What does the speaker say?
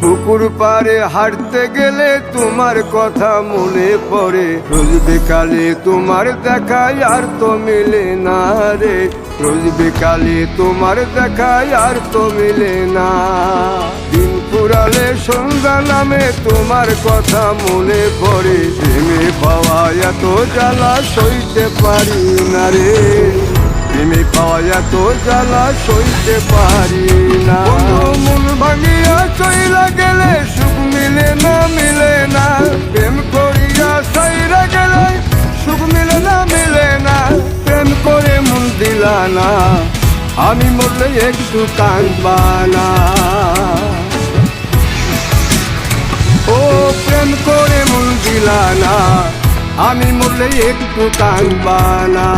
পুকুর পাড়ে হাঁটতে গেলে তোমার কথা মনে পড়ে, রোজ বিকালে তোমার দেখায় আর তো মিলে না রে, রোজ বিকালে তোমার দেখায় আর তো মিলে না। দিন ফুরালে সন্ধ্যা নামে তোমার কথা মনে পড়ে, প্রেমে পাওয়া এত জ্বালা সইতে পারি না রে, প্রেমে পাওয়া এত জ্বালা সইতে পারি না। মন ভাঙিয়া চইলা গেলে সুখ মিলে না, মিলে না, প্রেম করিয়া সাইরা গেলে সুখ মিলে না, মিলে না, প্রেম করে মন দিলা না, আমি মরলে একটু কাঁদবা না। ও প্রেম করে মন দিলা না, আমি মরলে একটু কাঁদবা না।